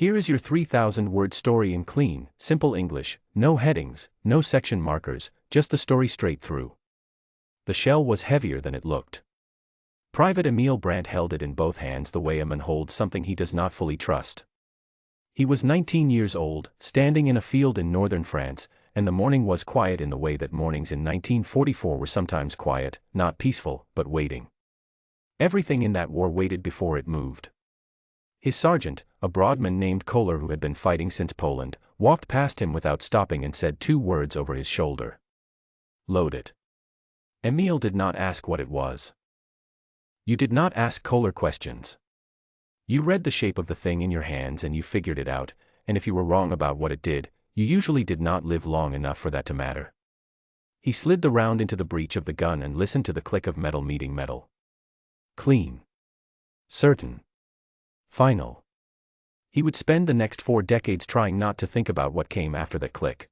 Here is your 3,000-word story in clean, simple English, no headings, no section markers, just the story straight through. The shell was heavier than it looked. Private Emil Brandt held it in both hands the way a man holds something he does not fully trust. He was 19 years old, standing in a field in northern France, and the morning was quiet in the way that mornings in 1944 were sometimes quiet, not peaceful, but waiting. Everything in that war waited before it moved. His sergeant, a broadman named Kohler who had been fighting since Poland, walked past him without stopping and said 2 words over his shoulder. "Load it." Emil did not ask what it was. You did not ask Kohler questions. You read the shape of the thing in your hands and you figured it out, and if you were wrong about what it did, you usually did not live long enough for that to matter. He slid the round into the breech of the gun and listened to the click of metal meeting metal. Clean. Certain. Final. He would spend the next 4 decades trying not to think about what came after that click.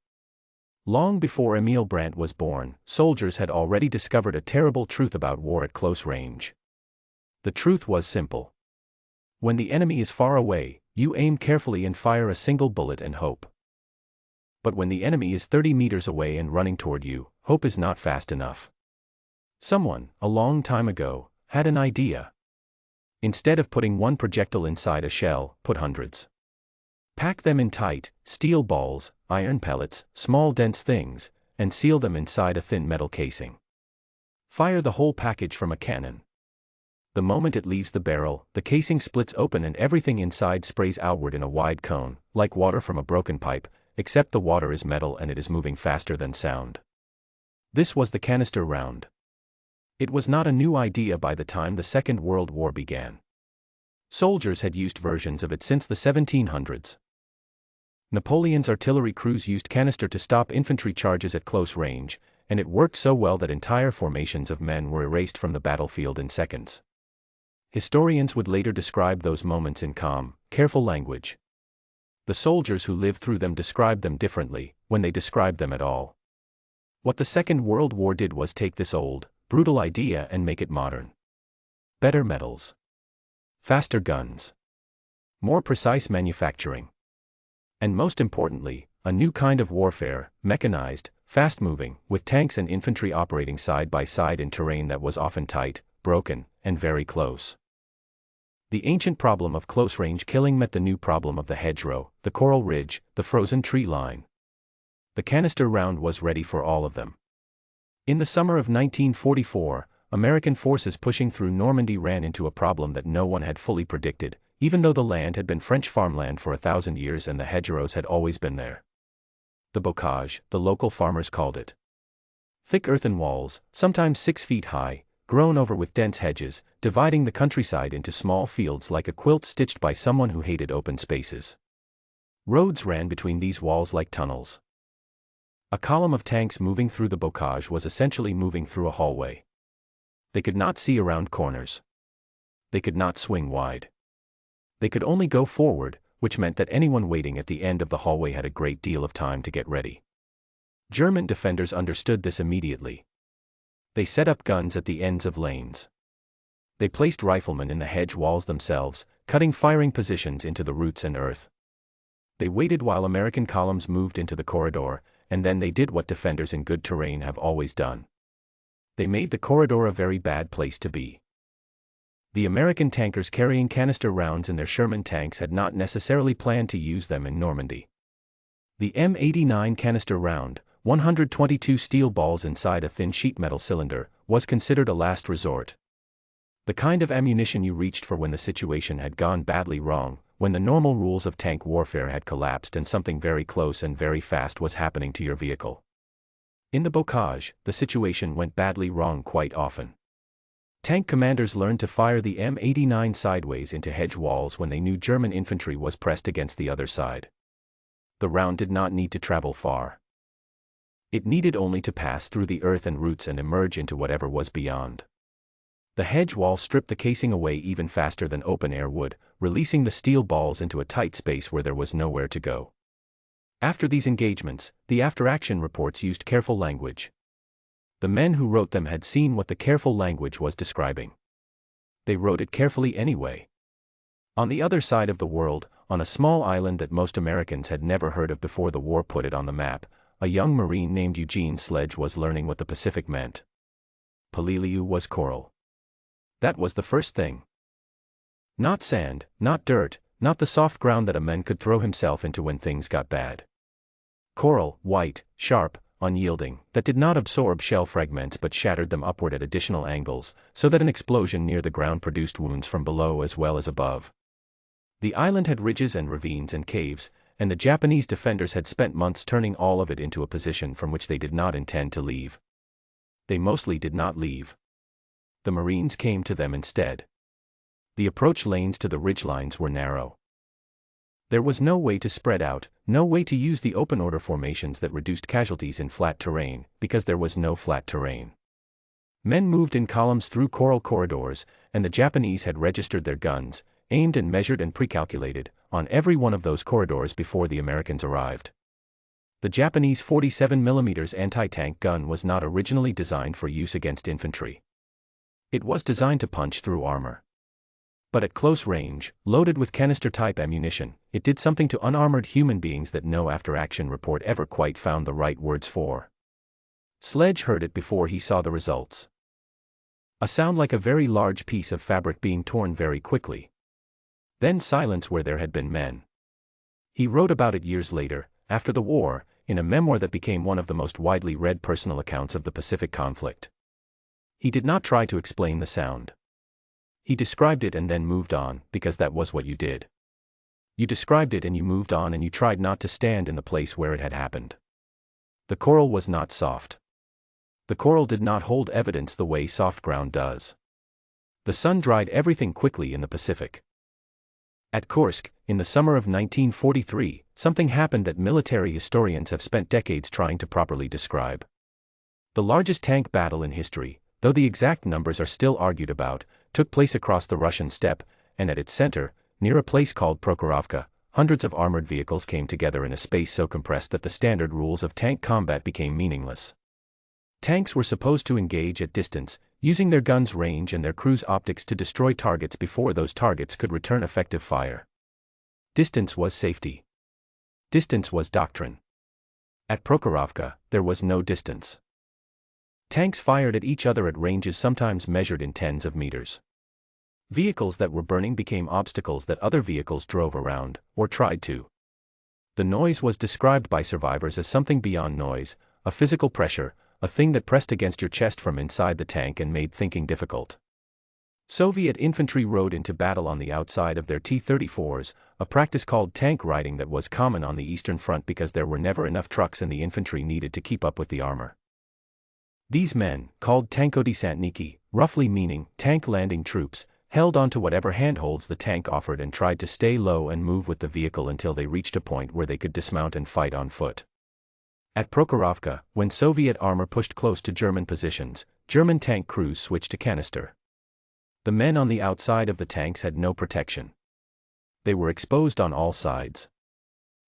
Long before Emil Brandt was born, soldiers had already discovered a terrible truth about war at close range. The truth was simple. When the enemy is far away, you aim carefully and fire a single bullet and hope. But when the enemy is 30 meters away and running toward you, hope is not fast enough. Someone, a long time ago, had an idea. Instead of putting 1 projectile inside a shell, put hundreds. Pack them in tight, steel balls, iron pellets, small dense things, and seal them inside a thin metal casing. Fire the whole package from a cannon. The moment it leaves the barrel, the casing splits open and everything inside sprays outward in a wide cone, like water from a broken pipe, except the water is metal and it is moving faster than sound. This was the canister round. It was not a new idea by the time the Second World War began. Soldiers had used versions of it since the 1700s. Napoleon's artillery crews used canister to stop infantry charges at close range, and it worked so well that entire formations of men were erased from the battlefield in seconds. Historians would later describe those moments in calm, careful language. The soldiers who lived through them described them differently, when they described them at all. What the Second World War did was take this old, brutal idea and make it modern. Better metals. Faster guns. More precise manufacturing. And most importantly, a new kind of warfare, mechanized, fast-moving, with tanks and infantry operating side by side in terrain that was often tight, broken, and very close. The ancient problem of close-range killing met the new problem of the hedgerow, the coral ridge, the frozen tree line. The canister round was ready for all of them. In the summer of 1944, American forces pushing through Normandy ran into a problem that no one had fully predicted, even though the land had been French farmland for 1,000 years and the hedgerows had always been there. The bocage, the local farmers called it. Thick earthen walls, sometimes 6 feet high, grown over with dense hedges, dividing the countryside into small fields like a quilt stitched by someone who hated open spaces. Roads ran between these walls like tunnels. A column of tanks moving through the bocage was essentially moving through a hallway. They could not see around corners. They could not swing wide. They could only go forward, which meant that anyone waiting at the end of the hallway had a great deal of time to get ready. German defenders understood this immediately. They set up guns at the ends of lanes. They placed riflemen in the hedge walls themselves, cutting firing positions into the roots and earth. They waited while American columns moved into the corridor, and then they did what defenders in good terrain have always done. They made the corridor a very bad place to be. The American tankers carrying canister rounds in their Sherman tanks had not necessarily planned to use them in Normandy. The M89 canister round, 122 steel balls inside a thin sheet metal cylinder, was considered a last resort. The kind of ammunition you reached for when the situation had gone badly wrong, when the normal rules of tank warfare had collapsed and something very close and very fast was happening to your vehicle. In the bocage, the situation went badly wrong quite often. Tank commanders learned to fire the M89 sideways into hedge walls when they knew German infantry was pressed against the other side. The round did not need to travel far. It needed only to pass through the earth and roots and emerge into whatever was beyond. The hedge wall stripped the casing away even faster than open air would, releasing the steel balls into a tight space where there was nowhere to go. After these engagements, the after-action reports used careful language. The men who wrote them had seen what the careful language was describing. They wrote it carefully anyway. On the other side of the world, on a small island that most Americans had never heard of before the war put it on the map, a young Marine named Eugene Sledge was learning what the Pacific meant. Paliliu was coral. That was the first thing. Not sand, not dirt, not the soft ground that a man could throw himself into when things got bad. Coral, white, sharp, unyielding, that did not absorb shell fragments but shattered them upward at additional angles, so that an explosion near the ground produced wounds from below as well as above. The island had ridges and ravines and caves, and the Japanese defenders had spent months turning all of it into a position from which they did not intend to leave. They mostly did not leave. The Marines came to them instead. The approach lanes to the ridgelines were narrow. There was no way to spread out, no way to use the open order formations that reduced casualties in flat terrain, because there was no flat terrain. Men moved in columns through coral corridors, and the Japanese had registered their guns, aimed and measured and precalculated, on every one of those corridors before the Americans arrived. The Japanese 47mm anti-tank gun was not originally designed for use against infantry. It was designed to punch through armor. But at close range, loaded with canister-type ammunition, it did something to unarmored human beings that no after-action report ever quite found the right words for. Sledge heard it before he saw the results. A sound like a very large piece of fabric being torn very quickly. Then silence where there had been men. He wrote about it years later, after the war, in a memoir that became one of the most widely read personal accounts of the Pacific conflict. He did not try to explain the sound. He described it and then moved on, because that was what you did. You described it and you moved on and you tried not to stand in the place where it had happened. The coral was not soft. The coral did not hold evidence the way soft ground does. The sun dried everything quickly in the Pacific. At Kursk, in the summer of 1943, something happened that military historians have spent decades trying to properly describe. The largest tank battle in history, though the exact numbers are still argued about, took place across the Russian steppe, and at its center, near a place called Prokhorovka, hundreds of armored vehicles came together in a space so compressed that the standard rules of tank combat became meaningless. Tanks were supposed to engage at distance, using their guns' range and their crews' optics to destroy targets before those targets could return effective fire. Distance was safety. Distance was doctrine. At Prokhorovka, there was no distance. Tanks fired at each other at ranges sometimes measured in tens of meters. Vehicles that were burning became obstacles that other vehicles drove around, or tried to. The noise was described by survivors as something beyond noise, a physical pressure, a thing that pressed against your chest from inside the tank and made thinking difficult. Soviet infantry rode into battle on the outside of their T-34s, a practice called tank riding that was common on the Eastern Front because there were never enough trucks and the infantry needed to keep up with the armor. These men, called tankodesantniki, roughly meaning tank landing troops, held onto whatever handholds the tank offered and tried to stay low and move with the vehicle until they reached a point where they could dismount and fight on foot. At Prokhorovka, when Soviet armor pushed close to German positions, German tank crews switched to canister. The men on the outside of the tanks had no protection. They were exposed on all sides.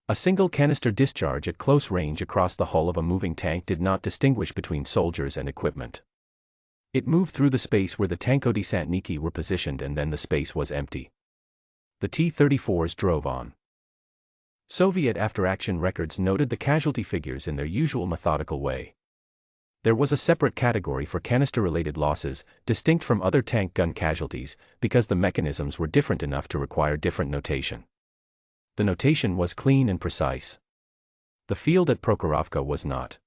A single canister discharge at close range across the hull of a moving tank did not distinguish between soldiers and equipment. It moved through the space where the tankodesantniki were positioned and then the space was empty. The T-34s drove on. Soviet after-action records noted the casualty figures in their usual methodical way. There was a separate category for canister-related losses, distinct from other tank gun casualties, because the mechanisms were different enough to require different notation. The notation was clean and precise. The field at Prokhorovka was not.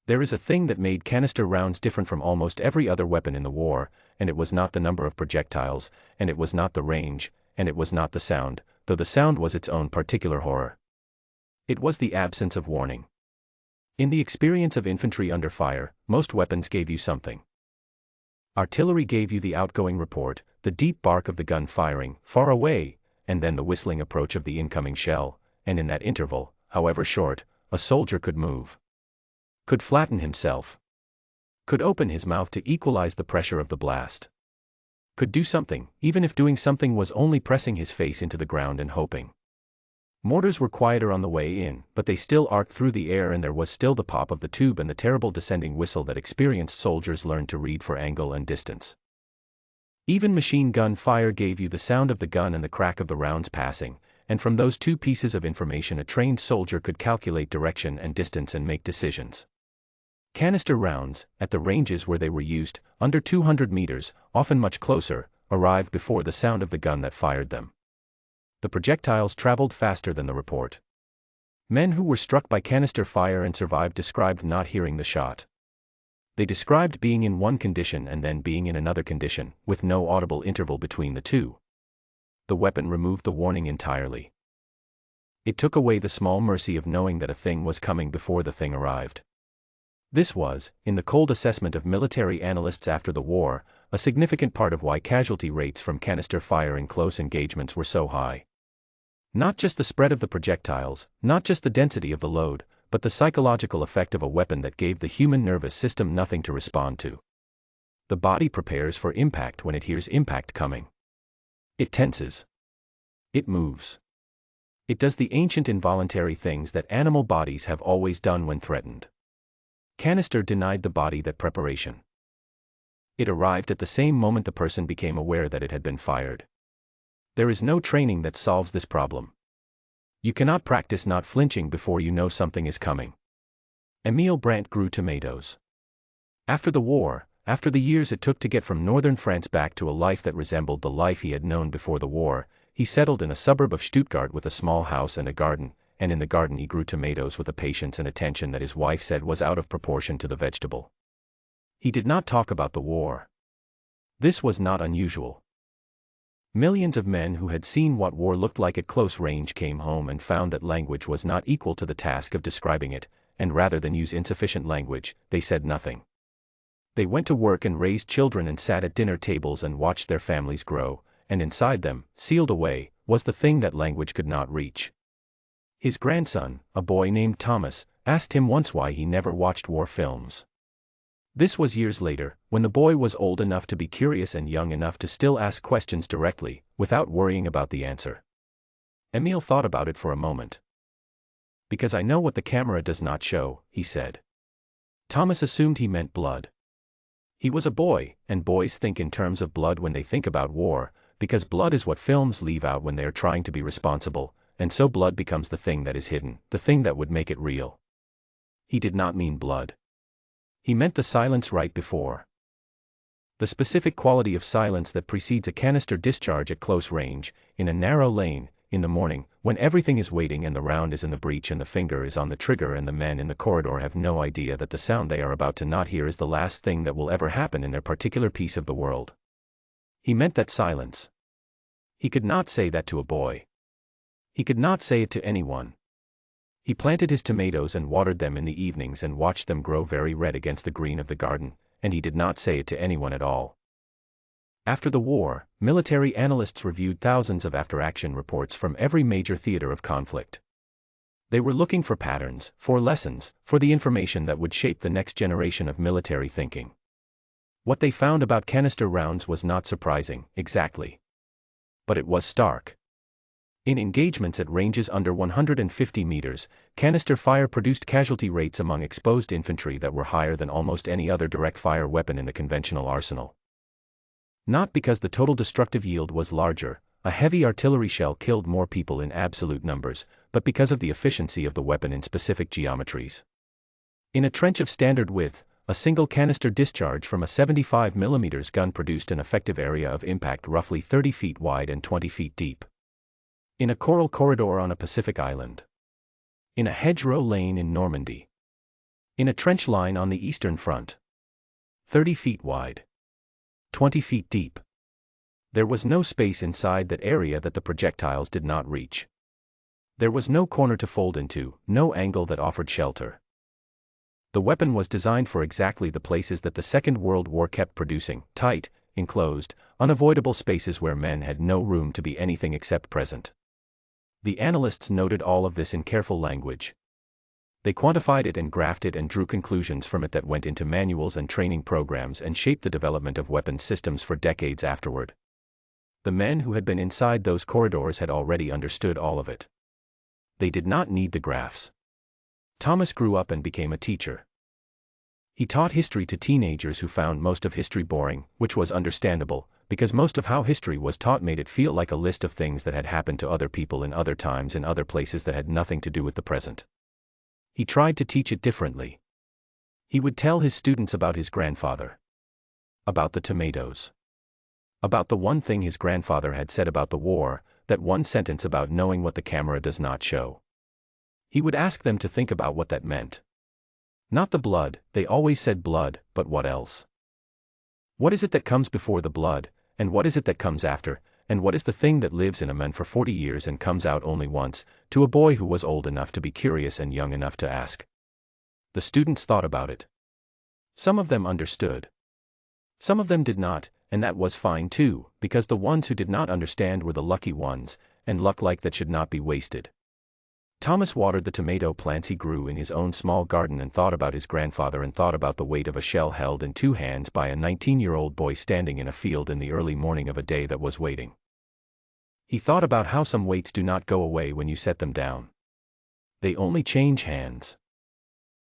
There is a thing that made canister rounds different from almost every other weapon in the war, and it was not the number of projectiles, and it was not the range, and it was not the sound, though the sound was its own particular horror. It was the absence of warning. In the experience of infantry under fire, most weapons gave you something. Artillery gave you the outgoing report, the deep bark of the gun firing, far away, and then the whistling approach of the incoming shell, and in that interval, however short, a soldier could move. Could flatten himself. Could open his mouth to equalize the pressure of the blast. Could do something, even if doing something was only pressing his face into the ground and hoping. Mortars were quieter on the way in, but they still arced through the air and there was still the pop of the tube and the terrible descending whistle that experienced soldiers learned to read for angle and distance. Even machine gun fire gave you the sound of the gun and the crack of the rounds passing, and from those two pieces of information a trained soldier could calculate direction and distance and make decisions. Canister rounds, at the ranges where they were used, under 200 meters, often much closer, arrived before the sound of the gun that fired them. The projectiles traveled faster than the report. Men who were struck by canister fire and survived described not hearing the shot. They described being in one condition and then being in another condition, with no audible interval between the two. The weapon removed the warning entirely. It took away the small mercy of knowing that a thing was coming before the thing arrived. This was, in the cold assessment of military analysts after the war, a significant part of why casualty rates from canister fire in close engagements were so high. Not just the spread of the projectiles, not just the density of the load, but the psychological effect of a weapon that gave the human nervous system nothing to respond to. The body prepares for impact when it hears impact coming. It tenses. It moves. It does the ancient involuntary things that animal bodies have always done when threatened. Canister denied the body that preparation. It arrived at the same moment the person became aware that it had been fired. There is no training that solves this problem. You cannot practice not flinching before you know something is coming. Emil Brandt grew tomatoes. After the war, after the years it took to get from northern France back to a life that resembled the life he had known before the war, he settled in a suburb of Stuttgart with a small house and a garden, and in the garden he grew tomatoes with a patience and attention that his wife said was out of proportion to the vegetable. He did not talk about the war. This was not unusual. Millions of men who had seen what war looked like at close range came home and found that language was not equal to the task of describing it, and rather than use insufficient language, they said nothing. They went to work and raised children and sat at dinner tables and watched their families grow, and inside them, sealed away, was the thing that language could not reach. His grandson, a boy named Thomas, asked him once why he never watched war films. This was years later, when the boy was old enough to be curious and young enough to still ask questions directly, without worrying about the answer. Emil thought about it for a moment. Because I know what the camera does not show, he said. Thomas assumed he meant blood. He was a boy, and boys think in terms of blood when they think about war, because blood is what films leave out when they are trying to be responsible, and so blood becomes the thing that is hidden, the thing that would make it real. He did not mean blood. He meant the silence right before. The specific quality of silence that precedes a canister discharge at close range, in a narrow lane, in the morning, when everything is waiting and the round is in the breech and the finger is on the trigger and the men in the corridor have no idea that the sound they are about to not hear is the last thing that will ever happen in their particular piece of the world. He meant that silence. He could not say that to a boy. He could not say it to anyone. He planted his tomatoes and watered them in the evenings and watched them grow very red against the green of the garden, and he did not say it to anyone at all. After the war, military analysts reviewed thousands of after-action reports from every major theater of conflict. They were looking for patterns, for lessons, for the information that would shape the next generation of military thinking. What they found about canister rounds was not surprising, exactly. But it was stark. In engagements at ranges under 150 meters, canister fire produced casualty rates among exposed infantry that were higher than almost any other direct-fire weapon in the conventional arsenal. Not because the total destructive yield was larger, a heavy artillery shell killed more people in absolute numbers, but because of the efficiency of the weapon in specific geometries. In a trench of standard width, a single canister discharge from a 75 mm gun produced an effective area of impact roughly 30 feet wide and 20 feet deep. In a coral corridor on a Pacific island. In a hedgerow lane in Normandy. In a trench line on the Eastern Front. 30 feet wide. 20 feet deep. There was no space inside that area that the projectiles did not reach. There was no corner to fold into, no angle that offered shelter. The weapon was designed for exactly the places that the Second World War kept producing, tight, enclosed, unavoidable spaces where men had no room to be anything except present. The analysts noted all of this in careful language. They quantified it and graphed it and drew conclusions from it that went into manuals and training programs and shaped the development of weapons systems for decades afterward. The men who had been inside those corridors had already understood all of it. They did not need the graphs. Thomas grew up and became a teacher. He taught history to teenagers who found most of history boring, which was understandable, because most of how history was taught made it feel like a list of things that had happened to other people in other times in other places that had nothing to do with the present. He tried to teach it differently. He would tell his students about his grandfather. About the tomatoes. About the one thing his grandfather had said about the war, that one sentence about knowing what the camera does not show. He would ask them to think about what that meant. Not the blood, they always said blood, but what else? What is it that comes before the blood, and what is it that comes after, and what is the thing that lives in a man for 40 years and comes out only once, to a boy who was old enough to be curious and young enough to ask? The students thought about it. Some of them understood. Some of them did not, and that was fine too, because the ones who did not understand were the lucky ones, and luck like that should not be wasted. Thomas watered the tomato plants he grew in his own small garden and thought about his grandfather and thought about the weight of a shell held in 2 hands by a 19-year-old boy standing in a field in the early morning of a day that was waiting. He thought about how some weights do not go away when you set them down. They only change hands.